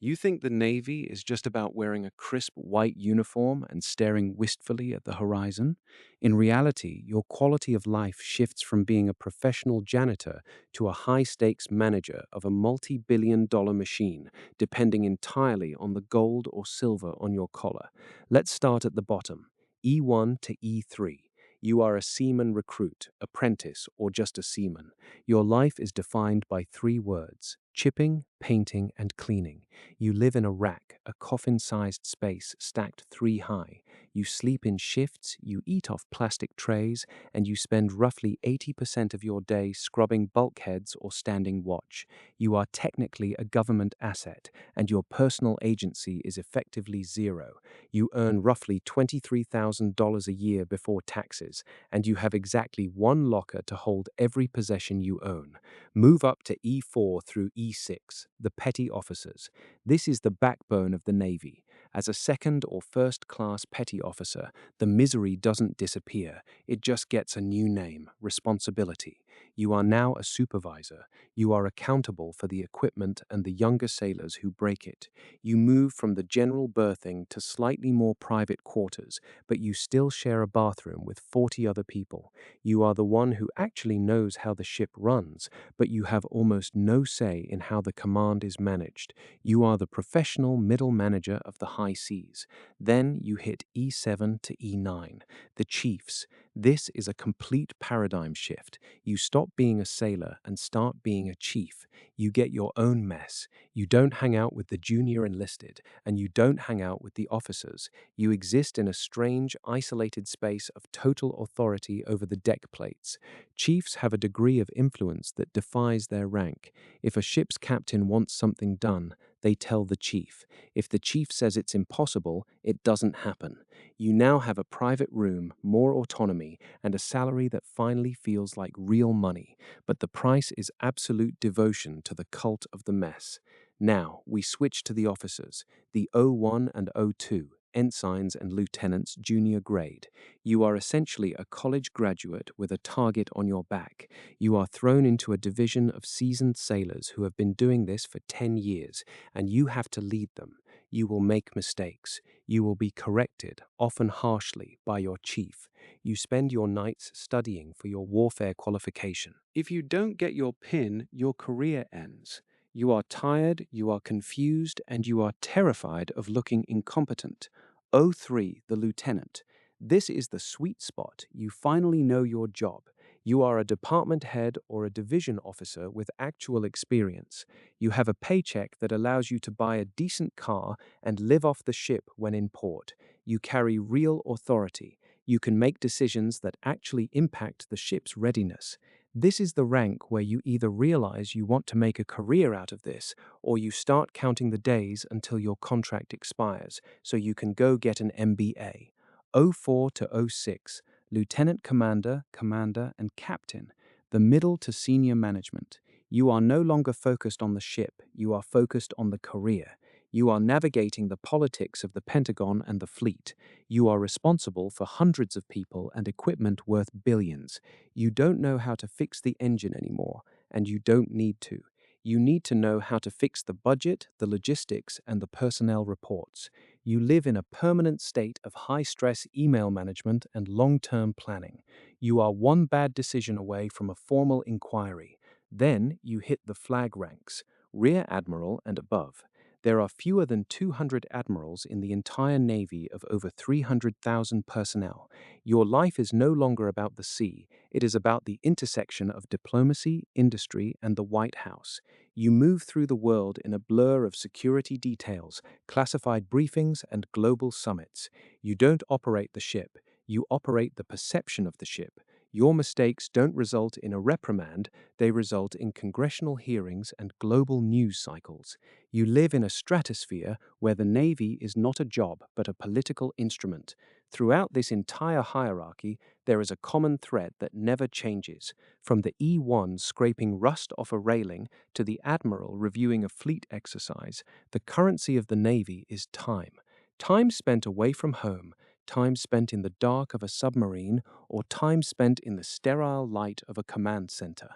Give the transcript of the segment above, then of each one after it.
You think the Navy is just about wearing a crisp white uniform and staring wistfully at the horizon? In reality, your quality of life shifts from being a professional janitor to a high stakes manager of a multi-billion-dollar machine, depending entirely on the gold or silver on your collar. Let's start at the bottom. E-1 to E3. You are a seaman recruit, apprentice, or just a seaman. Your life is defined by three words: chipping, painting, and cleaning. You live in a rack, a coffin-sized space stacked three high. You sleep in shifts, you eat off plastic trays, and you spend roughly 80% of your day scrubbing bulkheads or standing watch. You are technically a government asset, and your personal agency is effectively zero. You earn roughly $23,000 a year before taxes, and you have exactly one locker to hold every possession you own. Move up to E4 through E6, the petty officers. This is the backbone of the Navy. As a second or first class petty officer, the misery doesn't disappear, it just gets a new name: responsibility. You are now a supervisor. You are accountable for the equipment and the younger sailors who break it. You move from the general berthing to slightly more private quarters, but you still share a bathroom with 40 other people. You are the one who actually knows how the ship runs, but you have almost no say in how the command is managed. You are the professional middle manager of the high seas. Then you hit E7 to E9, the chiefs. This is a complete paradigm shift. You stop being a sailor and start being a chief. You get your own mess. You don't hang out with the junior enlisted, and you don't hang out with the officers. You exist in a strange, isolated space of total authority over the deck plates. Chiefs have a degree of influence that defies their rank. If a ship's captain wants something done, they tell the chief. If the chief says it's impossible, it doesn't happen. You now have a private room, more autonomy, and a salary that finally feels like real money. But the price is absolute devotion to the cult of the mess. Now, we switch to the officers, the O1 and O2, ensigns and lieutenants junior grade. You are essentially a college graduate with a target on your back. You are thrown into a division of seasoned sailors who have been doing this for 10 years, and you have to lead them. You will make mistakes. You will be corrected, often harshly, by your chief. You spend your nights studying for your warfare qualification. If you don't get your pin, your career ends. You are tired, you are confused, and you are terrified of looking incompetent. O3, the lieutenant. This is the sweet spot. You finally know your job. You are a department head or a division officer with actual experience. You have a paycheck that allows you to buy a decent car and live off the ship when in port. You carry real authority. You can make decisions that actually impact the ship's readiness. This is the rank where you either realize you want to make a career out of this, or you start counting the days until your contract expires so you can go get an MBA. O4 to O6, Lieutenant Commander, Commander, and Captain, the middle to senior management. You are no longer focused on the ship, you are focused on the career. You are navigating the politics of the Pentagon and the fleet. You are responsible for hundreds of people and equipment worth billions. You don't know how to fix the engine anymore, and you don't need to. You need to know how to fix the budget, the logistics, and the personnel reports. You live in a permanent state of high-stress email management and long-term planning. You are one bad decision away from a formal inquiry. Then you hit the flag ranks, Rear Admiral and above. There are fewer than 200 admirals in the entire Navy of over 300,000 personnel. Your life is no longer about the sea, it is about the intersection of diplomacy, industry, and the White House. You move through the world in a blur of security details, classified briefings, and global summits. You don't operate the ship, you operate the perception of the ship. Your mistakes don't result in a reprimand, they result in congressional hearings and global news cycles. You live in a stratosphere where the Navy is not a job but a political instrument. Throughout this entire hierarchy, there is a common thread that never changes. From the E-1 scraping rust off a railing to the Admiral reviewing a fleet exercise, the currency of the Navy is time. Time spent away from home, time spent in the dark of a submarine, or time spent in the sterile light of a command center.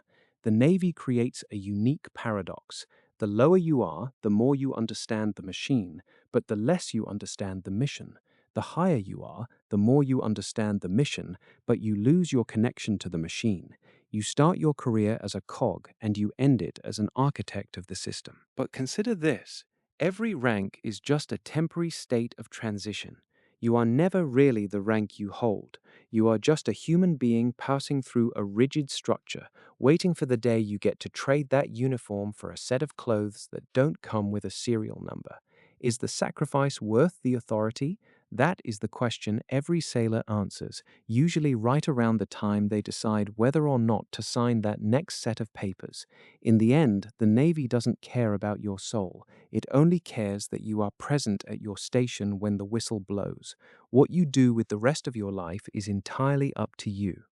The Navy creates a unique paradox. The lower you are, the more you understand the machine, but the less you understand the mission. The higher you are, the more you understand the mission, but you lose your connection to the machine. You start your career as a cog and you end it as an architect of the system. But consider this: every rank is just a temporary state of transition. You are never really the rank you hold. You are just a human being passing through a rigid structure, waiting for the day you get to trade that uniform for a set of clothes that don't come with a serial number. Is the sacrifice worth the authority? That is the question every sailor answers, usually right around the time they decide whether or not to sign that next set of papers. In the end, the Navy doesn't care about your soul. It only cares that you are present at your station when the whistle blows. What you do with the rest of your life is entirely up to you.